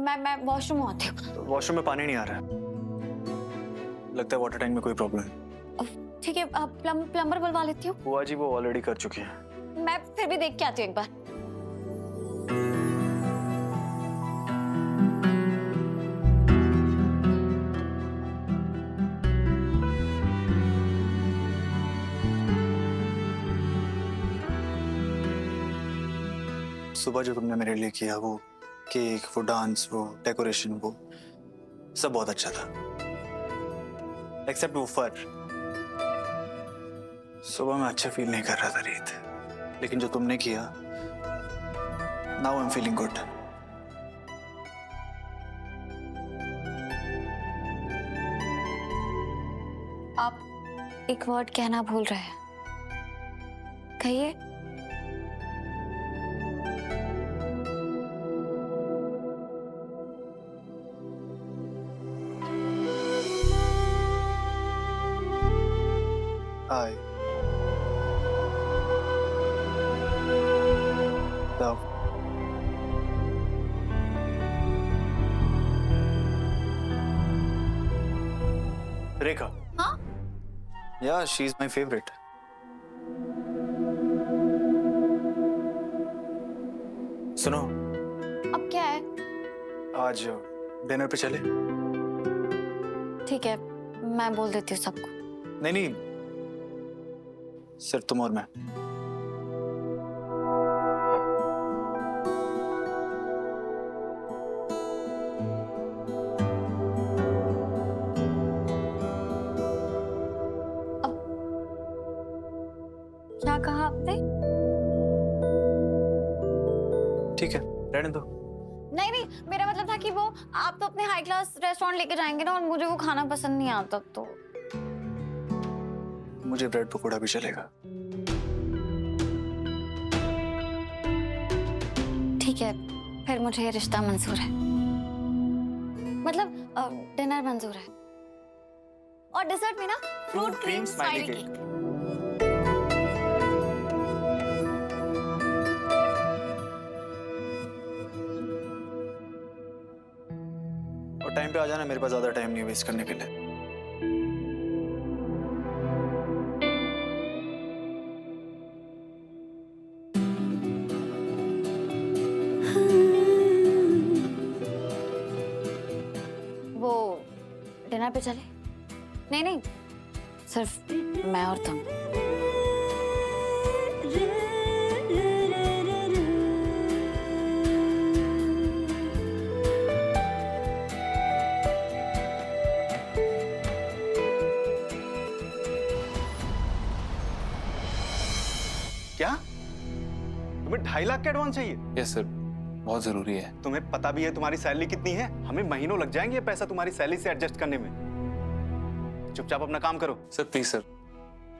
मैं वॉशरूम आती हूँ। वॉशरूम में पानी नहीं आ रहा है, लगता है वाटर टैंक में कोई प्रॉब्लम है। ठीक है, प्लम्बर बुलवा लेती हूँ। बुआ जी वो ऑलरेडी कर चुकी है। मैं फिर भी देख के आती हूँ एक बार। सुबह जो तुमने मेरे लिए किया, वो केक, वो डांस, वो डेकोरेशन, वो सब बहुत अच्छा था, एक्सेप्ट वो फर। सुबह मैं अच्छा फील नहीं कर रहा था रीत, लेकिन जो तुमने किया, now I am feeling good. आप एक वर्ड कहना भूल रहे हैं, कहिए। हाय लव। रेखा। हाँ? या शी इज माई फेवरेट। सुनो, अब क्या है? आज डिनर पे चले? ठीक है, मैं बोल देती हूँ सबको। नहीं नहीं, सिर्फ तुम और मैं। क्या कहा आपने? ठीक है, रहने दो। नहीं नहीं, मेरा मतलब था कि वो आप तो अपने हाई क्लास रेस्टोरेंट लेके जाएंगे ना, और मुझे वो खाना पसंद नहीं आता तो। मुझे ब्रेड पकोड़ा भी चलेगा। ठीक है, फिर मुझे ये रिश्ता मंजूर है, मतलब डिनर मंजूर है। और डिजर्ट में ना फ्रूट क्रीम स्माइली केक। और टाइम पे आ जाना, मेरे पास ज्यादा टाइम नहीं है वेस्ट करने के लिए। वो डिनर पे चले? नहीं नहीं, सिर्फ मैं और तुम। क्या? तुम्हें 2.5 लाख का एडवांस चाहिए? यस सर, बहुत जरूरी है। तुम्हें पता भी है तुम्हारी सैलरी कितनी है? हमें महीनों लग जाएंगे ये पैसा तुम्हारी सैलरी से एडजस्ट करने में। चुपचाप अपना काम करो। Sir please sir,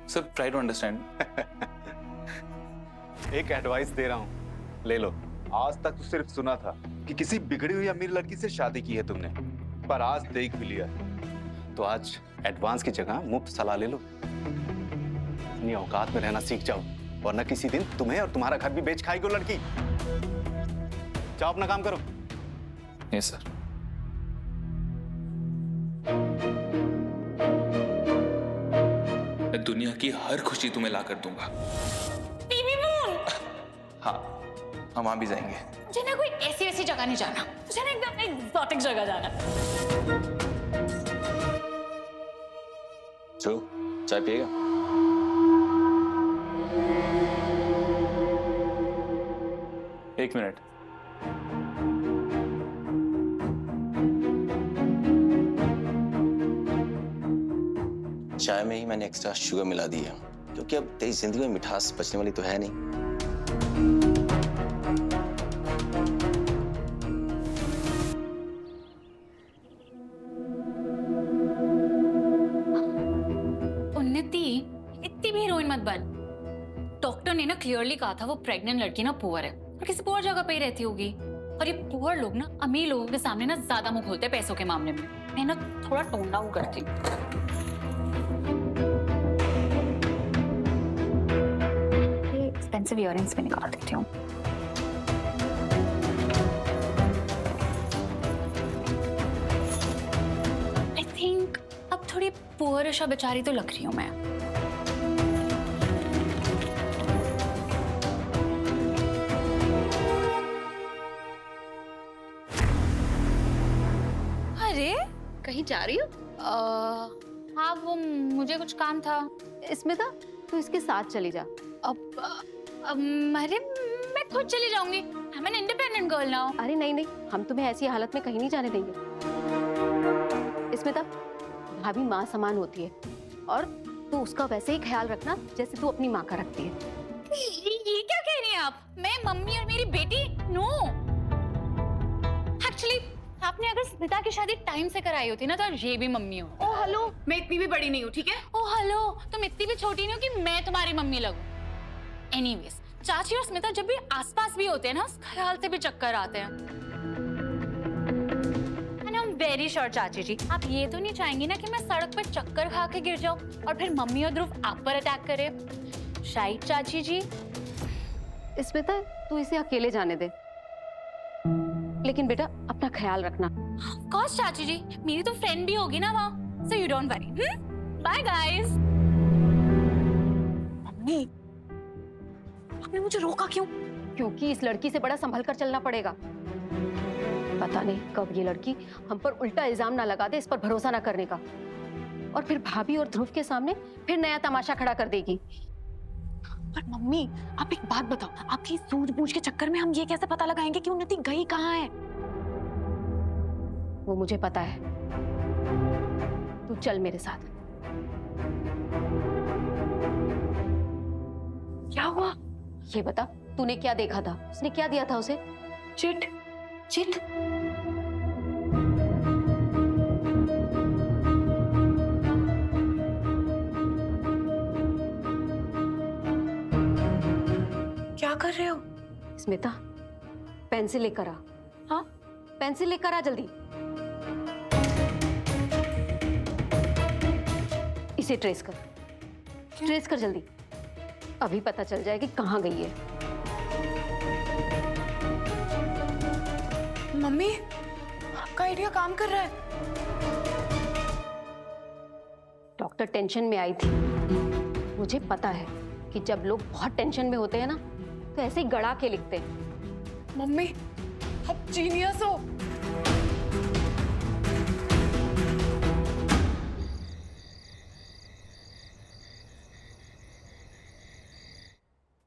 sir try to understand. एक एडवाइस दे रहा हूँ, ले लो। आज तक तो सिर्फ सुना था कि किसी बिगड़ी हुई अमीर लड़की से शादी की है तुमने, पर आज देख भी लिया। तो आज एडवांस की जगह मुफ्त सलाह ले लो। अपनी औकात में रहना सीख जाओ, वरना किसी दिन तुम्हें और तुम्हारा घर भी बेच खाएगी वो लड़की। जाओ अपना काम करो। Yes sir. मैं दुनिया की हर खुशी तुम्हें ला कर दूंगा। हाँ, हम वहां भी जाएंगे। मुझे ना कोई ऐसी वैसी जगह नहीं जाना, मुझे ना एकदम एक्सोटिक जगह जाना। चलो, चाय पिएगा? एक मिनट। चाय में ही मैंने एक्स्ट्रा शुगर मिला दी है, क्योंकि अब तेरी जिंदगी में मिठास बचने वाली तो है नहीं। उन्नति, इतनी भी हीरोइन मत बन। डॉक्टर ने ना क्लियरली कहा था वो प्रेग्नेंट लड़की ना पुअर है और किसी पुअर जगह पे ही रहती होगी। और ये पुअर लोग ना अमीर लोगों के सामने ना ज्यादा मुंह खोलते हैं पैसों के मामले में। मैं ना थोड़ा टोन डाउन करती हूँ। ये एक्सपेंसिव इयररिंग्स भी निकाल देती हूँ। पुअरिश बेचारी तो लग रही हूँ मैं। अरे कहीं जा रही हो? हाँ वो मुझे कुछ काम था। स्मिता, तू इसके साथ चली जा। अरे मैं खुद चली जाऊंगी। I'm an independent girl now। अरे नहीं नहीं, हम तुम्हें ऐसी हालत में कहीं नहीं जाने देंगे। स्मिता, भाभी माँ समान होती है और तू उसका वैसे ही ख्याल रखना जैसे तू अपनी माँ का रखती है। ये क्या कह रही हैं आप? मैं मम्मी और मेरी बेटी? नो। एक्चुअली आपने अगर स्मिता की शादी टाइम से कराई होती ना तो ये भी मम्मी हो। ओ हेलो, मैं इतनी भी बड़ी नहीं हूँ, ठीक है? ओ हेलो, तुम इतनी भी छोटी नहीं हो कि मैं तुम्हारी मम्मी लगूं। एनीवेज, चाची और स्मिता जब भी आसपास भी होते हैं ना उस ख्याल से भी चक्कर आते हैं। And I am very sure चाची जी, आप ये तो नहीं चाहेंगी ना कि मैं सड़क पर चक्कर खा के गिर जाऊं और फिर मम्मी और ध्रुव आप पर अटैक करे? शायद चाची जी। स्मिता, तू इसे अकेले जाने दे, लेकिन बेटा अपना ख्याल रखना। ऑफ कोर्स चाची जी, मेरी तो फ्रेंड भी होगी ना वहाँ, so you don't worry. Bye guys. मम्मी, आपने मुझे रोका क्यों? क्योंकि इस लड़की से बड़ा संभल कर चलना पड़ेगा। पता नहीं कब ये लड़की हम पर उल्टा इल्जाम ना लगा दे इस पर भरोसा ना करने का, और फिर भाभी और ध्रुव के सामने फिर नया तमाशा खड़ा कर देगी। पर मम्मी, आप एक बात बताओ, आपकी सूझबूझ के चक्कर में हम ये कैसे पता लगाएंगे कि उन्नति गई कहाँ है? वो मुझे पता है। तू चल मेरे साथ। क्या हुआ? ये बता, तूने क्या देखा था? उसने क्या दिया था उसे? चिट। चिट? क्या कर रहे हो? स्मिता, पेंसिल लेकर आ। हाँ? पेंसिल लेकर आ जल्दी। इसे ट्रेस कर। ट्रेस कर जल्दी। अभी पता चल जाए कि कहाँ गई है। मम्मी, आपका आइडिया काम कर रहा है। डॉक्टर टेंशन में आई थी। मुझे पता है कि जब लोग बहुत टेंशन में होते हैं ना तो ऐसे ही गड़ा के लिखते हैं। मम्मी, आप जीनियस हो।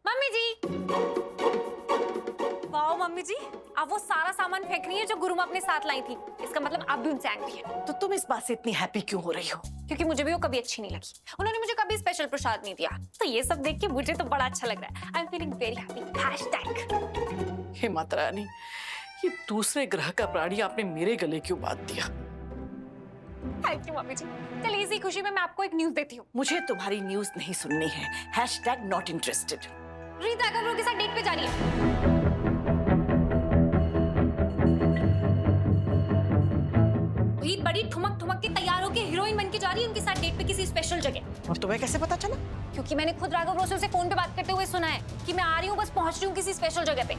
मम्मी जी, वाओ मम्मी जी, आप वो सारा सामान फेंक रही है जो गुरुमा अपने साथ लाई थी। इसका मतलब आप भी उनसे एंग्री है। तो तुम इस बात से इतनी हैप्पी क्यों हो रही हो? क्योंकि मुझे भी वो कभी अच्छी नहीं लगी। उन्होंने मुझे कभी स्पेशल प्रसाद नहीं दिया। तो ये सब देख के मुझे तो बड़ा अच्छा लग रहा है। I am feeling very happy. Hashtag. हे माता रानी, ये दूसरे ग्रह का प्राणी आपने मेरे गले क्यों बांध दिया? थैंक यू मम्मी जी। चलिए इसी खुशी में मैं आपको एक न्यूज देती हूँ। मुझे तुम्हारी न्यूज नहीं सुननी है। Hashtag not interested. Rita Kapoor के साथ डेट पे जा रही है। वही बड़ी ठुमक ठुमक के तैयार होके हीरोइन बन के जा रही है उनके साथ डेट पे किसी स्पेशल जगह। और तुम्हें कैसे पता चला? क्योंकि मैंने खुद राघव रोशन से फोन पे बात करते हुए सुना है कि मैं आ रही हूँ, बस पहुंच रही हूँ किसी स्पेशल जगह पे।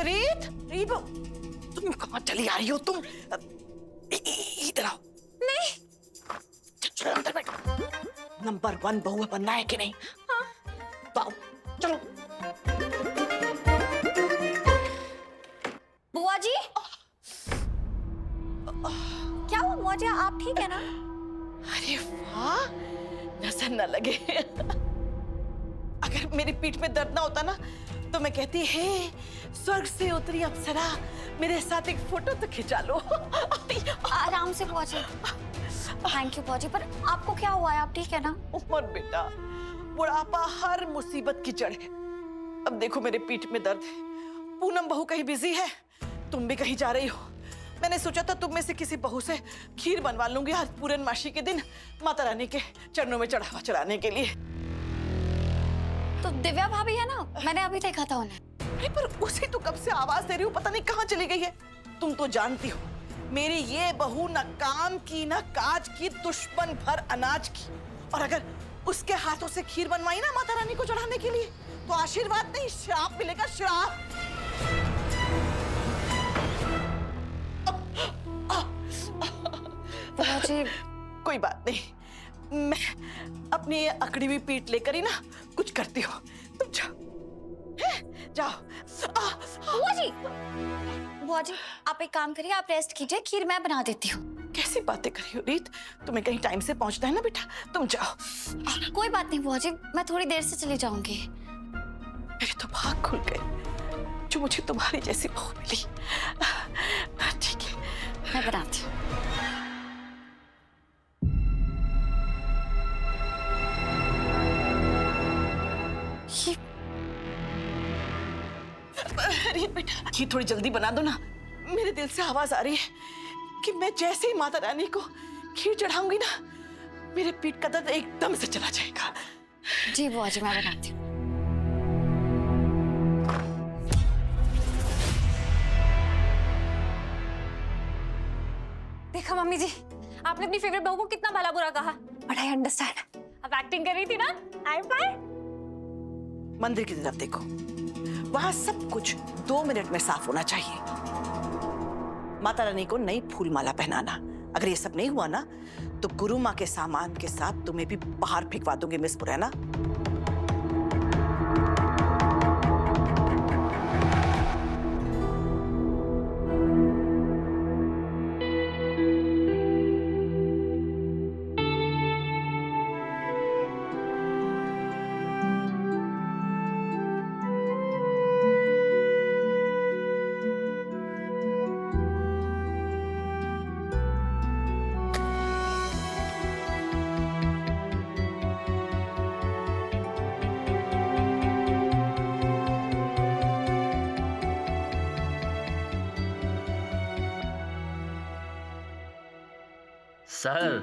रीत, रीत, तुम कहाँ चली आ रही हो? तुम इधर आओ। नहीं। चलो अंदर बैठो। नंबर 1 बहू बनना है कि नहीं? हाँ। आओ, चलो। बुआ जी, क्या हुआ बुआ जी, आप ठीक है ना? अरे वाह, नजर न लगे। अगर मेरी पीठ में दर्द ना होता ना तो मैं कहती हे स्वर्ग से उतरी अप्सरा, मेरे साथ एक फोटो तो खिंचा लो। आराम से बुआ जी। थैंक यू बुआ जी। पर आपको क्या हुआ है? आप ठीक है ना? उमर बेटा, बुढ़ापा हर मुसीबत की जड़ है। अब देखो मेरे पीठ में दर्द है। पूनम बहू कहीं बिजी है, तुम भी कहीं जा रही हो। मैंने सोचा था तुम में से किसी बहू से खीर बनवा लूंगी आज पूरनमाशी के दिन माता रानी के चरणों में चढ़ावा चढ़ाने के लिए। तो दिव्या भाभी है ना, मैंने अभी देखा था उन्हें। अरे पर उसे तो कब से आवाज दे रही हूँ, पता नहीं कहाँ चली गई है। तुम तो जानती हो मेरी ये बहू न काम की न काज की, दुश्मन भर अनाज की। और अगर उसके हाथों से खीर बनवाई ना माता रानी को चढ़ाने के लिए तो आशीर्वाद नहीं श्राप मिलेगा, श्राप। बुआ जी कोई बात नहीं, मैं अपनी ये अकड़ी हुई पीठ लेकर ही ना कुछ करती हूँ। तुम जाओ, हैं? जाओ। बुआ जी आप एक काम करिए, आप रेस्ट कीजिए, खीर मैं बना देती हूँ। कैसी बातें कर रही हो रीत, तुम्हें कहीं टाइम से पहुंचना है ना बेटा, तुम जाओ। कोई बात नहीं बुआ जी, मैं थोड़ी देर से चली जाऊंगी। मेरे तो भाग खुल गए जो मुझे तुम्हारी जैसी बहू मिली। ठीक है, मैं बनाती हूँ। रीत बेटा, ये थोड़ी जल्दी बना दो ना, मेरे दिल से आवाज आ रही है कि मैं जैसे ही माता रानी को खीर चढ़ाऊंगी ना, मेरे पीठ का दर्द एकदम से चला जाएगा। जी बुआ जी मैं बनाती हूँ। देखा मम्मी जी, आपने अपनी फेवरेट बहू को कितना भला बुरा कहा, बट आई अंडरस्टैंड। अब एक्टिंग कर रही थी ना, आई बाय। मंदिर की तरफ देखो, वहां सब कुछ 2 मिनट में साफ होना चाहिए। माता रानी को नई फूल माला पहनाना, अगर ये सब नहीं हुआ ना तो गुरु माँ के सामान के साथ तुम्हें भी बाहर फेंकवा दूंगी मिस पुरैना। सर,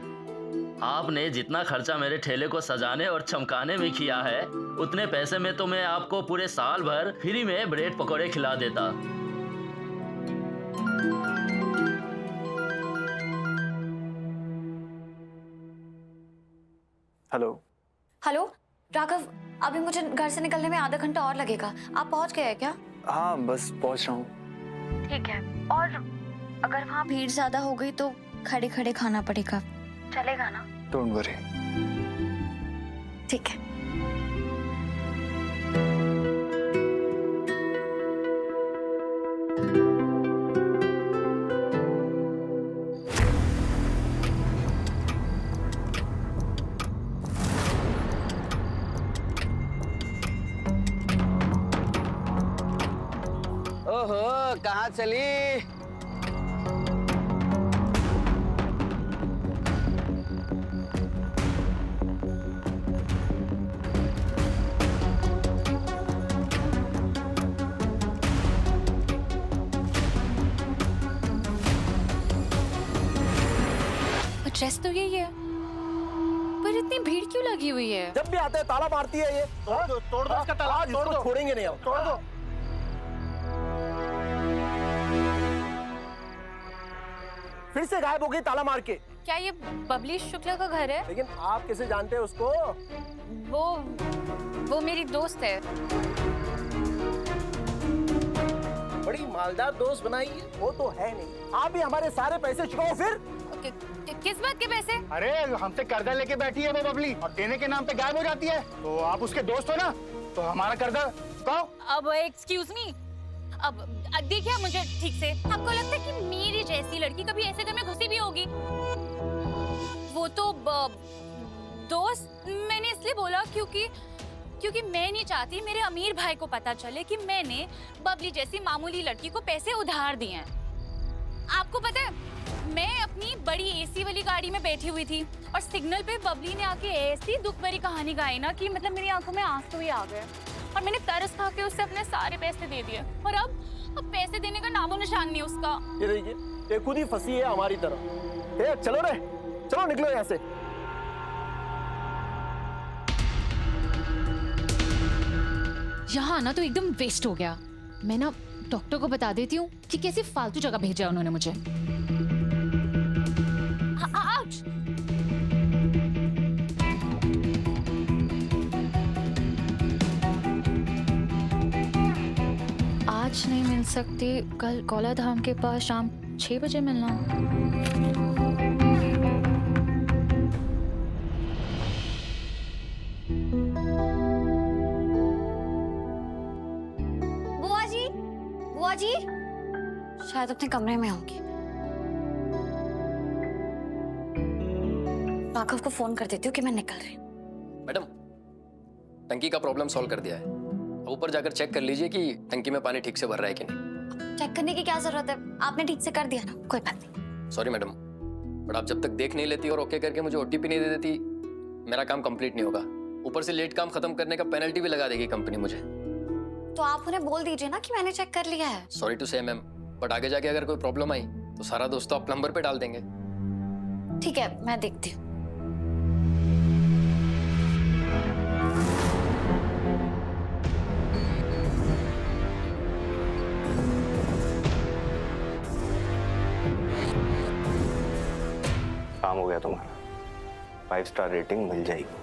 आपने जितना खर्चा मेरे ठेले को सजाने और चमकाने में किया है, उतने पैसे में तो मैं आपको पूरे साल भर फ्री में ब्रेड पकौड़े खिला देता। हेलो। हेलो राघव, अभी मुझे घर से निकलने में आधा घंटा और लगेगा, आप पहुंच गए हैं क्या? हाँ बस पहुंच रहा हूँ। ठीक है, और अगर वहाँ भीड़ ज्यादा हो गई तो खड़े खड़े खाना पड़ेगा, चलेगा ना? Don't worry. ठीक है। ओहो, कहाँ चली? ड्रेस तो यही है, पर इतनी भीड़ क्यों लगी हुई है? जब भी आते हैं ताला मारती है ये। तोड़ दो इसका ताला, आज इसको छोड़ेंगे नहीं हम। तोड़ दो। फिर से गायब हो गई ताला मार के। क्या ये बबली शुक्ला का घर है? लेकिन आप कैसे जानते हैं उसको? वो मेरी दोस्त है। बड़ी मालदार दोस्त बनाई है। वो तो है नहीं। आप भी हमारे सारे पैसे चुकाओ फिर। किस बात के पैसे? अरे हमसे कर्जा लेके बैठी है वो बबली, और देने के नाम पे गायब हो जाती है। तो आप उसके दोस्त हो ना, तो हमारा कर्जा चुकाओ। अब एक्सक्यूज मी, अब देखिए मुझे ठीक से, आपको लगता है कि मेरी जैसी लड़की कभी ऐसे घर में घुसी भी होगी? वो तो दोस्त मैंने इसलिए बोला क्योंकि मैं नहीं चाहती मेरे अमीर भाई को पता चले कि मैंने बबली जैसी मामूली लड़की को पैसे उधार दिए हैं। आपको पता है, मैं अपनी बड़ी एसी वाली गाड़ी में बैठी हुई थी और सिग्नल पे बबली ने आके ऐसी दुख भरी कहानी गाई ना कि मतलब मेरी आंखों में आंसू ही आ गए, और मैंने तरस खा के उससे अपने सारे पैसे दे दिए, और अब पैसे देने का नामो निशान नहीं उसका। ये देखिए, ये खुद ही फंसी है हमारी तरह। चलो रे, चलो निकलो यहाँ से। यहाँ ना तो एकदम वेस्ट हो गया। मैं ना डॉक्टर को बता देती हूँ कि कैसी फालतू जगह भेजा उन्होंने मुझे। आउच! आज नहीं मिल सकती, कल कौला धाम के पास शाम 6 बजे मिलना। बुआ जी शायद अपने कमरे में होंगी। राघव को फोन कर देती हूँ कि मैं निकल रही हूँ। मैडम, टंकी का प्रॉब्लम सॉल्व कर दिया है। अब ऊपर जाकर चेक कर लीजिए कि टंकी में पानी ठीक से भर रहा है कि नहीं। चेक करने की क्या जरूरत है, आपने ठीक से कर दिया ना, कोई बात नहीं। सॉरी मैडम, बट आप जब तक देख नहीं लेती और ओके करके मुझे ओटीपी नहीं दे देती, मेरा काम कंप्लीट नहीं होगा। ऊपर से लेट काम खत्म करने का पेनल्टी भी लगा देगी कंपनी मुझे। तो आप उन्हें बोल दीजिए ना कि मैंने चेक कर लिया है। सॉरी टू से मैम, बट आगे जाके अगर कोई प्रॉब्लम आई तो सारा दोस्त तो आप प्लम्बर पे डाल देंगे। ठीक है, मैं देखती हूँ। काम हो गया तुम्हारा, 5 स्टार रेटिंग मिल जाएगी।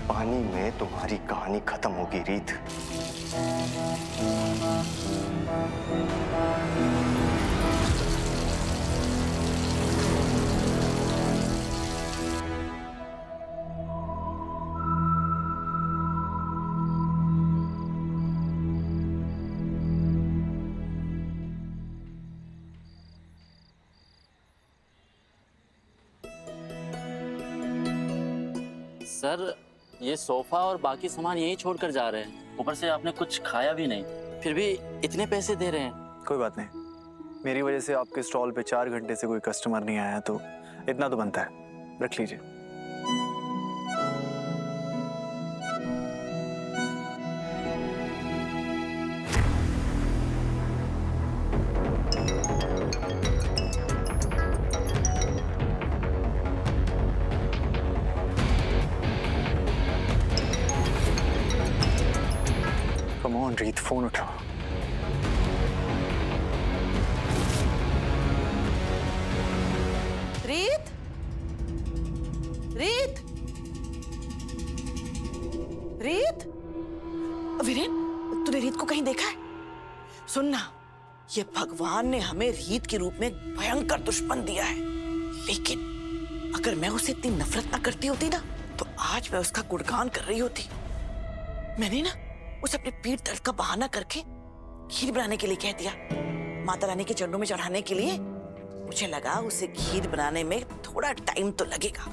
पानी में तुम्हारी कहानी खत्म होगी रीत। सर, ये सोफा और बाकी सामान यहीं छोड़कर जा रहे हैं। ऊपर से आपने कुछ खाया भी नहीं, फिर भी इतने पैसे दे रहे हैं। कोई बात नहीं, मेरी वजह से आपके स्टॉल पे 4 घंटे से कोई कस्टमर नहीं आया, तो इतना तो बनता है, रख लीजिए। कम ऑन रीत, फोन उठाओ। रीत, रीत, रीत, वीरेन, तूने रीत को कहीं देखा है? सुनना, ये भगवान ने हमें रीत के रूप में भयंकर दुश्मन दिया है, लेकिन अगर मैं उसे इतनी नफरत ना करती होती ना, तो आज मैं उसका गुणगान कर रही होती। मैंने ना उसे अपने पीठ दर्द का बहाना करके खीर बनाने के लिए कह दिया, माता रानी के चरणों में चढ़ाने के लिए। मुझे लगा उसे खीर बनाने में थोड़ा टाइम तो लगेगा,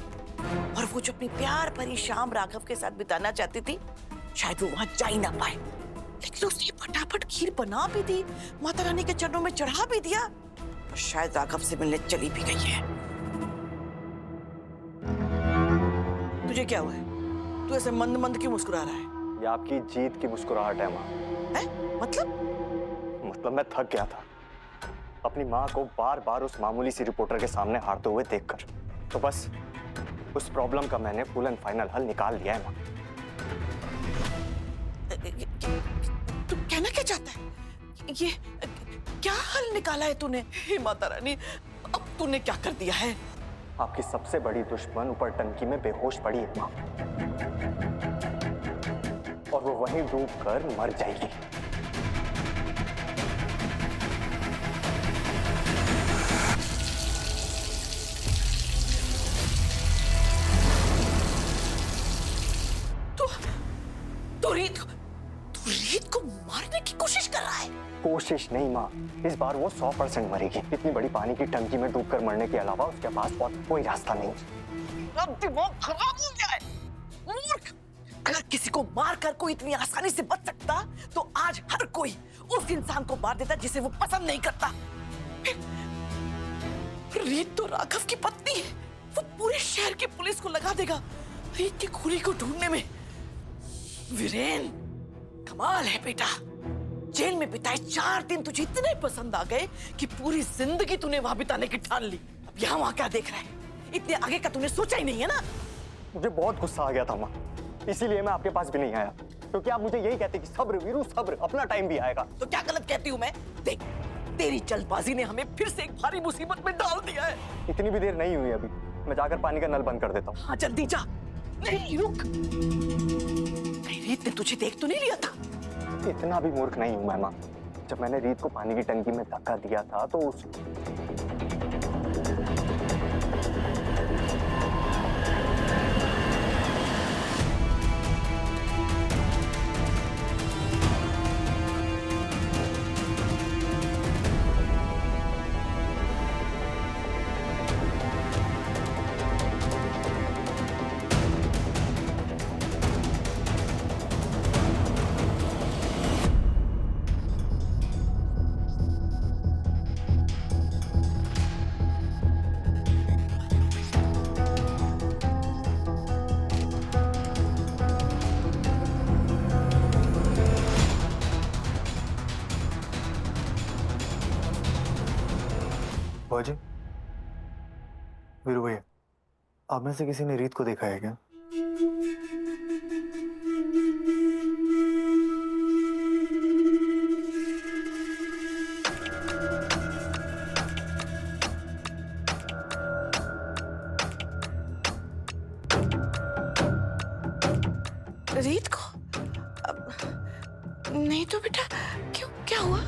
और वो जो अपनी प्यार भरी शाम राघव के साथ बिताना चाहती थी, शायद वो वहां जा ही ना पाए। लेकिन उसने फटाफट खीर बना भी दी, माता रानी के चरणों में चढ़ा भी दिया, और शायद राघव से मिलने चली भी गई है। तुझे क्या हुआ है? तू ऐसे मंद मंद क्यों मुस्कुरा रहा है? ये आपकी जीत की मुस्कुराहट है माँ। है? मतलब मैं थक गया था अपनी माँ को बार बार उस मामूली सी रिपोर्टर के सामने हारते हुए देखकर। तो बस उस प्रॉब्लम का मैंने फुल एंड फाइनल हल निकाल लिया है माँ। तू कहना क्या चाहता है? ये क्या हल निकाला है तूने? हे माता रानी, अब तूने क्या कर दिया है? आपकी सबसे बड़ी दुश्मन ऊपर टंकी में बेहोश पड़ी है माँ, और वो वहीं डूब कर मर जाएगी। तू रीत को मारने की कोशिश कर रहा है? कोशिश नहीं माँ, इस बार वो 100% मरेगी। इतनी बड़ी पानी की टंकी में डूबकर मरने के अलावा उसके पास और कोई रास्ता नहीं। अब दिमाग खराब हो गया है। मूर्ख! अगर किसी को मारकर कोई इतनी आसानी से बच सकता तो आज हर कोई उस इंसान को मार देता जिसे वो पसंद नहीं करता। रीत तो राघव की पत्नी है, वो पूरे शहर की पुलिस को लगा देगा रीत की खूनी को ढूंढने में। वीरेन, कमाल है बेटा। जेल में बिताए 4 दिन तुझे इतने पसंद आ गए कि पूरी जिंदगी तूने वहां बिताने की ठान ली। अब यहाँ वहां क्या देख रहा है? इतने आगे का तूने सोचा ही नहीं है ना? मुझे बहुत गुस्सा आ गया था माँ, इसीलिए मैं आपके पास भी नहीं आया, क्योंकि आप मुझे यही कहते कि सब्र वीरू सब्र, अपना टाइम भी आएगा। तो क्या गलत कहती हूँ मैं? देख, तेरी जल्दबाजी ने हमें फिर से एक भारी मुसीबत में डाल दिया है। इतनी भी देर नहीं हुई अभी, मैं जाकर पानी का नल बंद कर देता हूँ। हाँ जल्दी जा। नहीं रुक, कहीं रीत ने तुझे देख तो नहीं लिया था? इतना भी मूर्ख नहीं हूं मैं माँ। जब मैंने रीत को पानी की टंकी में धक्का दिया था तो उस जी वीरू भैया, आप में से किसी ने रीत को देखा है क्या? रीत को? नहीं तो बेटा, क्यों, क्या हुआ?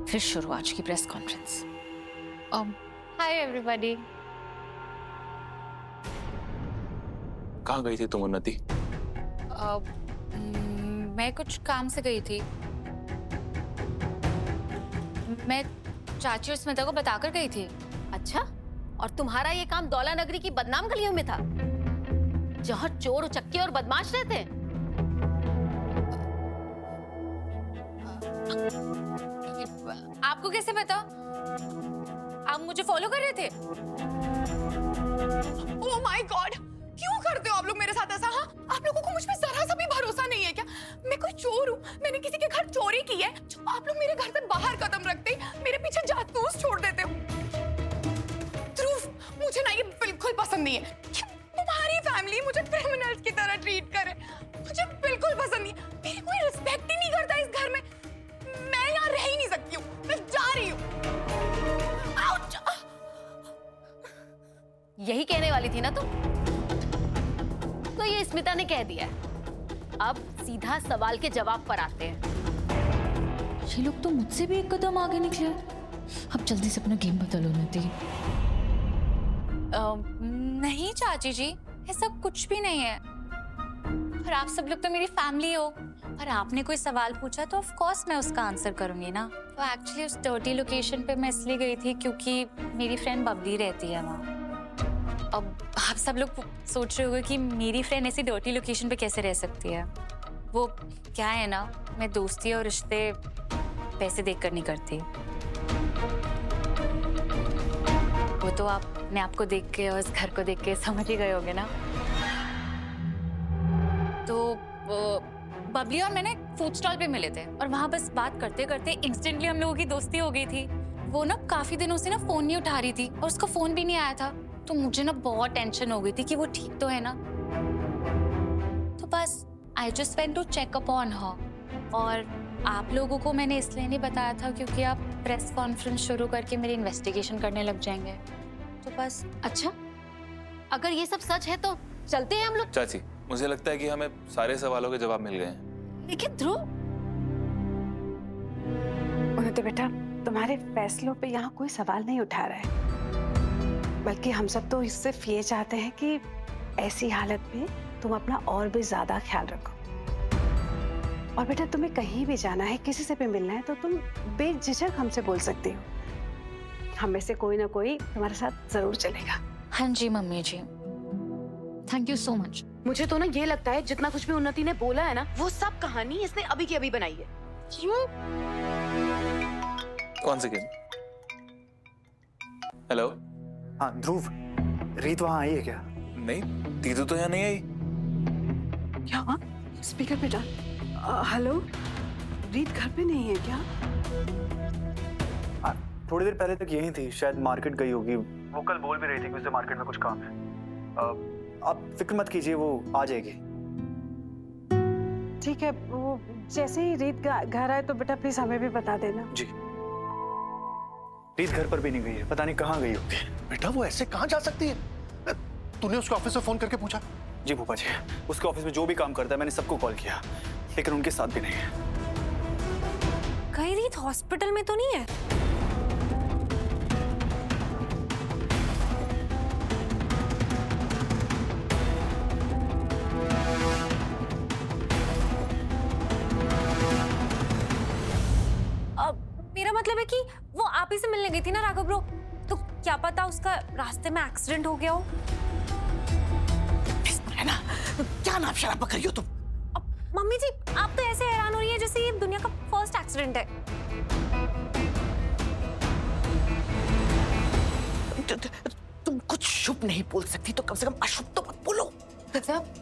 फिर शुरू आज की प्रेस कॉन्फ्रेंस। Hi everybody. कहाँ गई थी तुम उन्नति? मैं कुछ काम से गई थी। मैं चाची और स्मिता को बताकर गई थी। अच्छा, और तुम्हारा ये काम दौला नगरी की बदनाम गलियों में था, जहाँ चोर उचक्के और बदमाश रहते हैं? आपको कैसे पता? आप मुझे फॉलो कर रहे थे? ओह माय गॉड, क्यों करते हो आप लोग मेरे साथ ऐसा? हाँ, आप लोगों को मुझ पे जरा सा भी भरोसा नहीं है क्या? मैं कोई चोर हूँ? मैंने किसी के घर चोरी की है जो आप लोग मेरे घर से बाहर कदम रखते मेरे पीछे जासूस छोड़ देते हो? ध्रुव, मुझे ना ये बिल्कुल पसंद नहीं है कि तुम्हारी फैमिली मुझे क्रिमिनल्स की तरह ट्रीट करे। मुझे बिल्कुल पसंद नहीं। मेरी कोई रिस्पेक्ट ही नहीं करता इस घर में। मैं यहाँ रह ही नहीं सकती हूँ, मैं जा रही हूँ। यही कहने वाली थी ना तुम? तो ये स्मिता ने कह दिया है। अब सीधा सवाल के जवाब पर आते हैं। ये लोग तो मुझसे भी एक कदम आगे निकले। अब जल्दी से अपना गेम बदलो नती। नहीं चाची जी, ऐसा कुछ भी नहीं है। और आप सब लोग तो मेरी फैमिली हो, और आपने कोई सवाल पूछा तो ऑफ कोर्स मैं उसका आंसर करूंगी ना। तो एक्चुअली उस डर्टी लोकेशन पे मैं इसलिए गई थी क्योंकि मेरी फ्रेंड बबली रहती है वहाँ। अब आप सब लोग सोच रहे होंगे कि मेरी फ्रेंड ऐसी डर्टी लोकेशन पे कैसे रह सकती है। वो क्या है ना, मैं दोस्ती और रिश्ते पैसे देखकर नहीं करती। वो तो आपने आपको देख के और इस घर को देख के समझ ही गए होंगे ना। तो बबली और मैंने फूड स्टॉल पे मिले थे और वहां बस बात करते करते इंस्टेंटली हम लोगों की दोस्ती हो गई थी। वो ना काफी दिनों से ना फोन नहीं उठा रही थी और उसका फोन भी नहीं आया था, तो मुझे ना बहुत टेंशन हो गई थी कि वो ठीक तो है ना। तो बस I just went to check up on her. और आप लोगों को मैंने इसलिए नहीं बताया था क्योंकि आप प्रेस कॉन्फ्रेंस शुरू करके मेरी इन्वेस्टिगेशन करने लग जाएंगे, तो बस। अच्छा, अगर ये सब सच है तो चलते हैं हम लोग। चाची, मुझे लगता है कि हमें सारे सवालों के जवाब मिल गए हैं। लेकिन ध्रुव, उन्नति बेटा, तुम्हारे फैसलों पे यहाँ कोई सवाल नहीं उठा रहा है, बल्कि हम सब तो सिर्फ ये चाहते हैं कि ऐसी हालत में तुम अपना और भी ज्यादा ख्याल रखो। और बेटा, तुम्हें कहीं भी जाना है, किसी से भी मिलना है, तो तुम बेझिझक हमसे बोल सकती हो। हम में से कोई ना कोई तुम्हारे साथ जरूर चलेगा। हाँ जी mummy ji, thank you so much. मुझे तो ना ये लगता है जितना कुछ भी उन्नति ने बोला है ना, वो सब कहानी इसने अभी की अभी बनाई है। क्यों? कौन से गेम? हेलो। हाँ ध्रुव, रीत वहाँ आई है क्या? नहीं, दीदू तो यहाँ नहीं आई। क्या? स्पीकर पे डाल। हेलो, रीत घर पे नहीं है क्या? थोड़ी देर पहले तक यहीं थी, शायद मार्केट गई होगी। वो कल बोल भी रही थी कि उसे मार्केट में कुछ काम है। आप फिक्र मत कीजिए, वो आ जाएगी। ठीक है, वो जैसे ही रीत घर आए तो बेटा प्लीज हमें भी बता देना। जी। रीत घर पर भी नहीं गई है, पता नहीं कहाँ गई होगी। बेटा, वो ऐसे कहाँ जा सकती है? तूने उसके ऑफिस में फोन करके पूछा? जी भूपा जी, उसके ऑफिस में जो भी काम करता है मैंने सबको कॉल किया, लेकिन उनके साथ भी नहीं है। कहीं रीत हॉस्पिटल में तो नहीं है? मेरा मतलब है कि वो आप ही से मिलने गई थी ना राघव ब्रो, तो क्या पता उसका रास्ते में एक्सीडेंट हो गया हो। है ना, क्या नाम शराब कर रही हो तुम? मम्मी जी, आप तो ऐसे हैरान हो रही है जैसे ये दुनिया का फर्स्ट एक्सीडेंट है। तुम कुछ शुभ नहीं बोल सकती तो कम से कम अशुभ तो मत बोलो। मतलब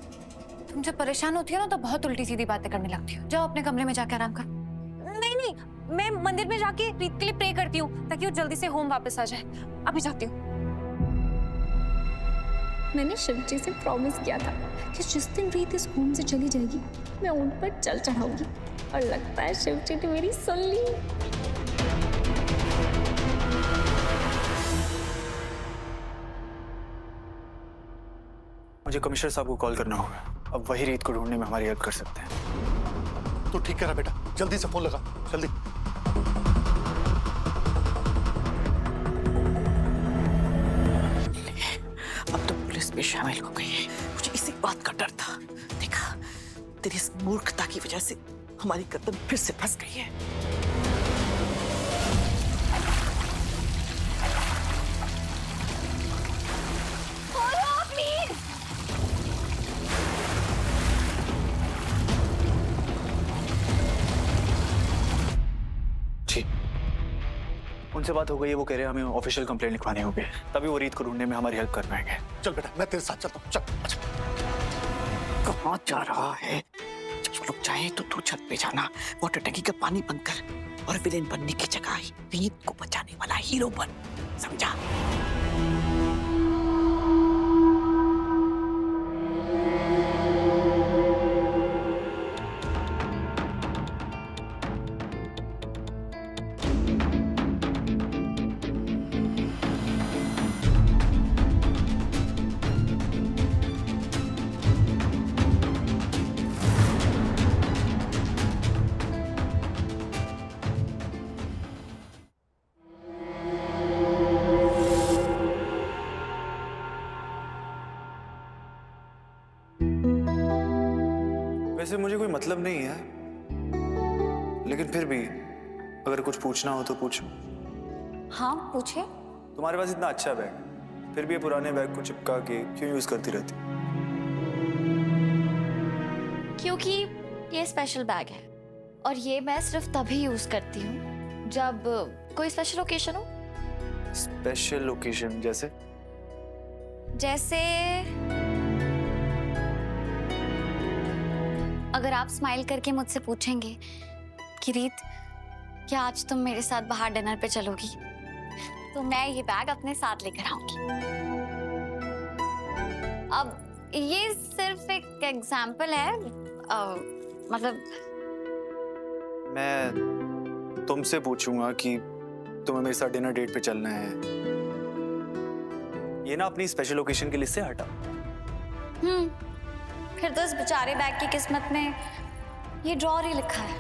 तुम जब परेशान होती हो ना तो बहुत उल्टी सीधी बातें करने लगती हो। जाओ अपने कमरे में जाके आराम कर। नहीं नहीं, मैं मंदिर में जाके रीत के लिए प्रे करती हूँ ताकि वो जल्दी से होम वापस आ जाए। अभी जाती हूँ। मैंने शिव जी से प्रॉमिस किया था कि जिस दिन रीत इस होम से चली जाएगी मैं उन पर जल चढ़ाऊंगी, और लगता है शिव जी ने मेरी सुन ली। मुझे कमिश्नर साहब को कॉल करना होगा, अब वही रीत को ढूंढने में हमारी हेल्प कर सकते हैं। तो ठीक करा बेटा, जल्दी से फोन लगा, जल्दी। अब तो पुलिस भी शामिल हो गई है। मुझे इसी बात का डर था। देखा, तेरी इस मूर्खता की वजह से हमारी गर्दन फिर से फंस गई है। उनसे बात हो गई है, वो कह रहे हैं हमें ऑफिशियल कंप्लेंट लिखवानी होगी, तभी वो रीत को ढूंढने में हमारी हेल्प कर पाएंगे। चल बेटा, मैं तेरे साथ चलता हूँ। चल। अच्छा, कहाँ जा रहा है? जब वो लोग चाहे तो तू छत पे जाना, वाटर टंकी का पानी बंद कर और विलेन बनने की जगह रीत को बचाने वाला हीरो बन, समझा? वैसे मुझे कोई मतलब नहीं है, लेकिन फिर भी अगर कुछ पूछना हो तो पूछो। हाँ पूछिए। तुम्हारे पास इतना अच्छा बैग, फिर भी ये पुराने बैग को चिपका के क्यों यूज करती रहती? क्योंकि ये स्पेशल बैग है और ये मैं सिर्फ तभी यूज करती हूँ जब कोई स्पेशल ओकेजन हो। स्पेशल ओकेजन जैसे? जैसे अगर आप स्माइल करके मुझसे पूछेंगे कि रीत क्या आज तुम मेरे साथ बाहर डिनर पे चलोगी, तो मैं ये बैग अपने साथ लेकर आऊंगी। अब ये सिर्फ एक एग्जाम्पल है, मतलब मैं तुमसे पूछूंगा कि तुम्हें मेरे साथ डिनर डेट पे चलना है, ये ना अपनी स्पेशल ओकेजन की लिस्ट से हटा। फिर तो इस बेचारे बैग की किस्मत में ये ड्रॉर ही लिखा है।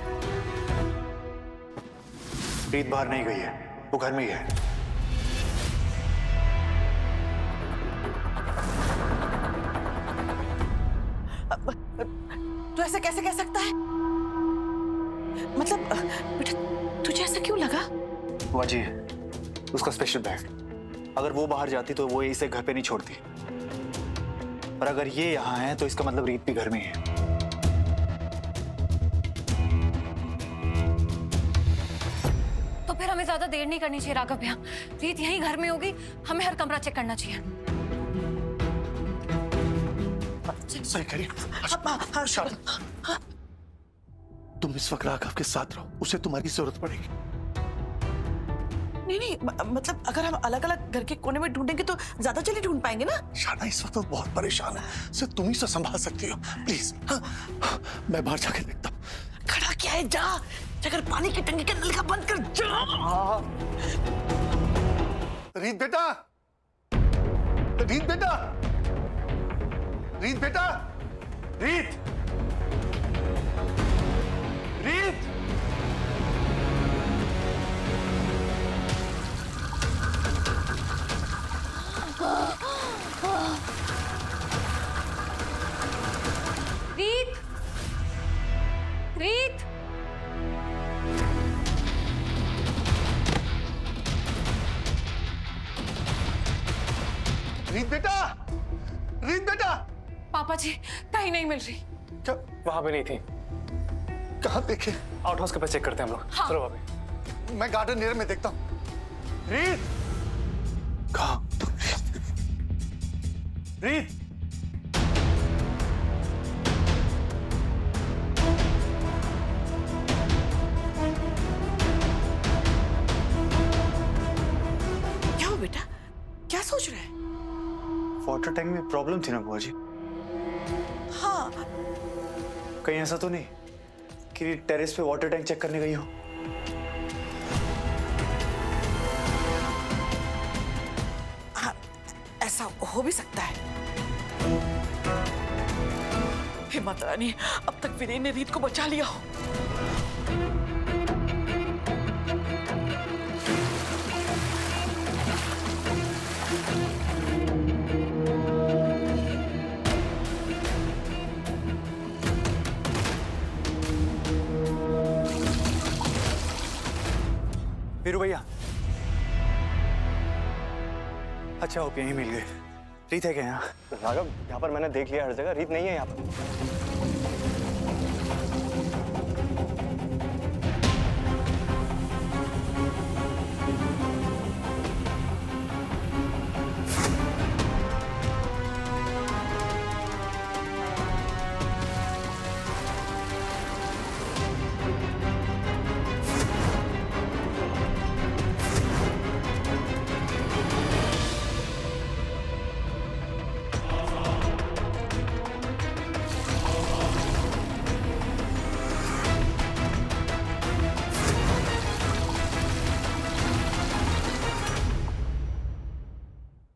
रीत बाहर नहीं गई है, वो घर में ही है। तू ऐसा कैसे कह सकता है? मतलब बेटा तुझे ऐसा क्यों लगा? वो जी उसका स्पेशल बैग, अगर वो बाहर जाती तो वो इसे घर पे नहीं छोड़ती, और अगर ये यहाँ है तो इसका मतलब रीत भी घर में ही है। तो फिर हमें ज्यादा देर नहीं करनी चाहिए राघव भैया। रीत यहीं घर में होगी, हमें हर कमरा चेक करना चाहिए। सही करिए। तुम इस वक्त राघव के साथ रहो, उसे तुम्हारी जरूरत पड़ेगी। नहीं मतलब अगर हम अलग अलग घर के कोने में ढूंढेंगे तो ज्यादा जल्दी ढूंढ पाएंगे ना। शाना इस वक्त बहुत परेशान है, सिर्फ तुम ही से संभाल सकती हो। प्लीज मैं बाहर जाके देखता हूँ। खड़ा क्या है, जा जाकर पानी की टंकी का नल का बंद कर जा। रीत बेटा, रीत बेटा, रीत बेटा, रीत, रीत। रीत, रीत, रीत बेटा, रीत बेटा। पापा जी कहीं नहीं मिल रही। क्या वहां पे नहीं थी। कहाँ देखे? आउट हाउस के पास चेक करते हैं हम लोग। हाँ। चलो वहां पे। मैं गार्डन एरिया में देखता हूँ। रीत, कहाँ? रीत, क्या हो बेटा, क्या सोच रहे हैं? वाटर टैंक में प्रॉब्लम थी ना बुआ जी। हाँ कहीं ऐसा तो नहीं कि टेरेस पे वाटर टैंक चेक करने गई हो? हाँ ऐसा हो भी सकता है। हे माता रानी, अब तक वीरेन ने रीत को बचा लिया हो। वीरू भैया, अच्छा हो यहीं मिल गए। रीत है क्या यहाँ? राघव यहाँ पर मैंने देख लिया हर जगह, रीत नहीं है यहाँ पर।